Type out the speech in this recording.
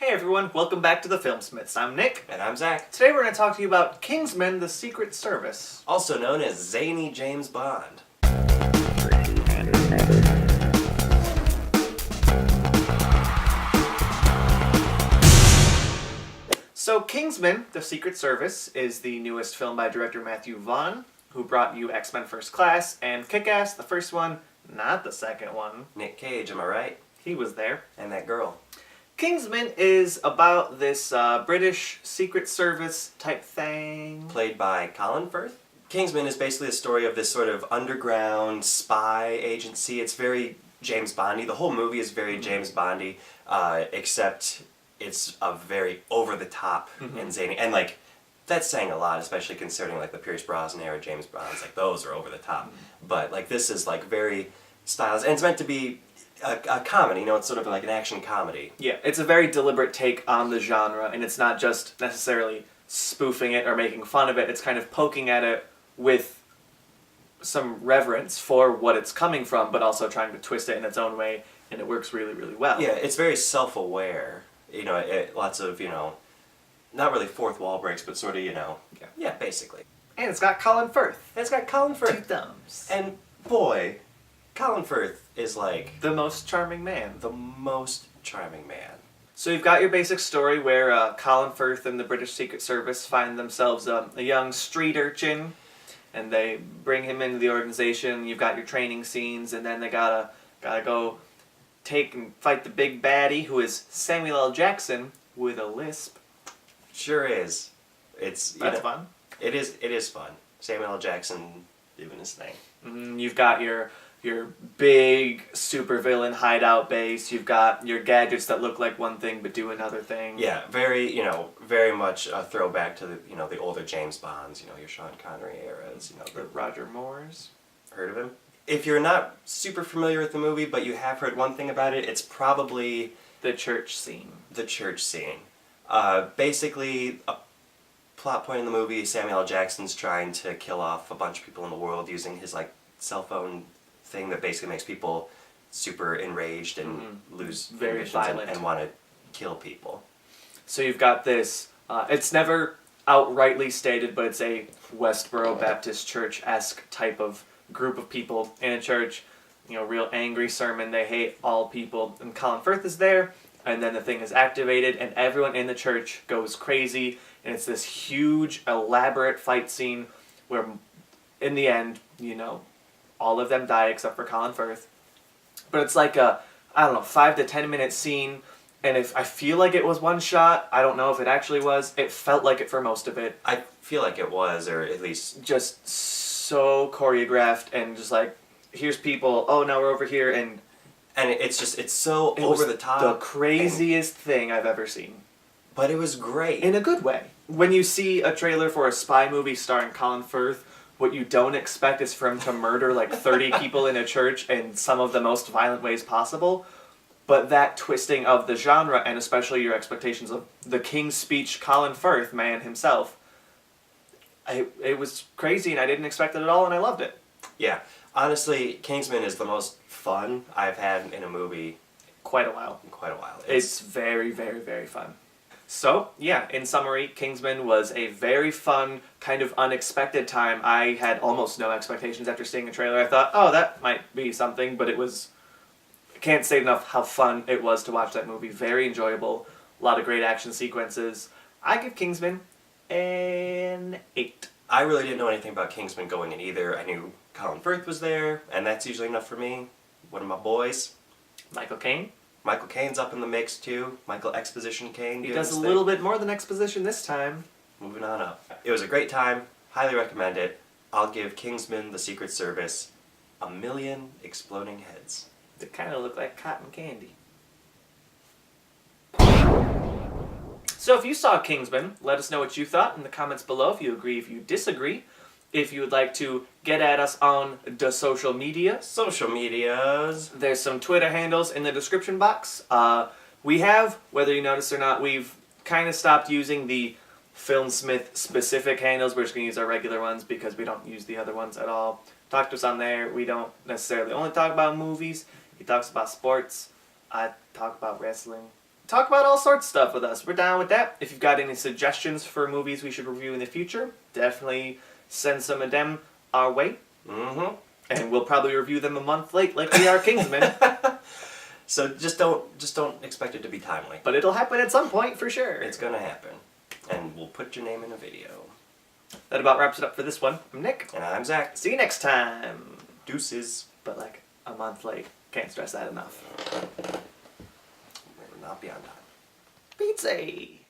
Hey everyone, welcome back to the Filmsmiths. I'm Nick. And I'm Zach. Today we're going to talk to you about Kingsman, the Secret Service. Also known as Zany James Bond. So Kingsman, the Secret Service, is the newest film by director Matthew Vaughn, who brought you X-Men First Class and Kick-Ass, the first one, not the second one. Nick Cage, am I right? He was there. And that girl. Kingsman is about this British Secret Service type thing. Played by Colin Firth. Kingsman is basically a story of this sort of underground spy agency. It's very James Bondy. The whole movie is very James Bondy, except it's a very over-the-top and zany. And, like, that's saying a lot, especially considering, like, the Pierce Brosnan era James Bonds. Like, those are over-the-top. But, like, this is, like, very stylized. And it's meant to be a comedy, you know, it's sort of like an action comedy. Yeah, it's a very deliberate take on the genre, and it's not just necessarily spoofing it or making fun of it. It's kind of poking at it with some reverence for what it's coming from, but also trying to twist it in its own way, and it works really, really well. Yeah, it's very self-aware. You know, lots of, you know, not really fourth wall breaks, but sort of, you know, yeah, basically. And it's got Colin Firth. And it's got Colin Firth. 2 thumbs. And boy, Colin Firth is like the most charming man. The most charming man. So you've got your basic story where Colin Firth and the British Secret Service find themselves a young street urchin, and they bring him into the organization. You've got your training scenes, and then they gotta go take and fight the big baddie, who is Samuel L. Jackson with a lisp. Sure is. That's fun. It is fun. Samuel L. Jackson doing his thing. You've got your big supervillain hideout base. You've got your gadgets that look like one thing but do another thing. Yeah, very much a throwback to the older James Bonds, your Sean Connery eras, The Roger Moores. Heard of him? If you're not super familiar with the movie, but you have heard one thing about it, it's probably the church scene. The church scene. Basically, a plot point in the movie, Samuel L. Jackson's trying to kill off a bunch of people in the world using his cell phone thing that basically makes people super enraged and lose very violent and want to kill people. So you've got this, it's never outrightly stated, but it's a Westboro Baptist Church-esque type of group of people in a church, real angry sermon, they hate all people, and Colin Firth is there, and then the thing is activated, and everyone in the church goes crazy, and it's this huge, elaborate fight scene where, in the end, all of them die except for Colin Firth. But it's like a, 5 to 10 minute scene, and if I feel like it was one shot, I don't know if it actually was, it felt like it for most of it. I feel like it was, or at least just so choreographed, and just like, here's people, oh no, we're over here, and it's so over the top. The craziest thing I've ever seen. But it was great. In a good way. When you see a trailer for a spy movie starring Colin Firth, what you don't expect is for him to murder like 30 people in a church in some of the most violent ways possible. But that twisting of the genre, and especially your expectations of the King's Speech Colin Firth man himself, it was crazy, and I didn't expect it at all, and I loved it. Yeah. Honestly, Kingsman is the most fun I've had in a movie. Quite a while. It's very, very, very fun. So, yeah, in summary, Kingsman was a very fun, kind of unexpected time. I had almost no expectations after seeing the trailer. I thought, oh, that might be something, but it was... I can't say enough how fun it was to watch that movie. Very enjoyable. A lot of great action sequences. I give Kingsman an 8. I really didn't know anything about Kingsman going in either. I knew Colin Firth was there, and that's usually enough for me. One of my boys. Michael Caine. Michael Caine's up in the mix too. Michael Exposition Caine. He does a little bit more than exposition this time. Moving on up. It was a great time. Highly recommend it. I'll give Kingsman: The Secret Service 1,000,000 exploding heads. They kind of look like cotton candy. So if you saw Kingsman, let us know what you thought in the comments below. If you agree, if you disagree. If you would like to get at us on the social media. Social medias. There's some Twitter handles in the description box. We have, whether you notice or not, we've kind of stopped using the Filmsmith specific handles. We're just going to use our regular ones because we don't use the other ones at all. Talk to us on there. We don't necessarily only talk about movies. He talks about sports. I talk about wrestling. talk about all sorts of stuff with us. We're down with that. If you've got any suggestions for movies we should review in the future, definitely send some of them our way. Mm-hmm. And we'll probably review them a month late, like we are Kingsman. So just don't expect it to be timely. But it'll happen at some point for sure. It's gonna happen. And we'll put your name in a video. That about wraps it up for this one. I'm Nick. And I'm Zach. See you next time. Deuces. But like a month late. Can't stress that enough. We're not beyond time. Pizza.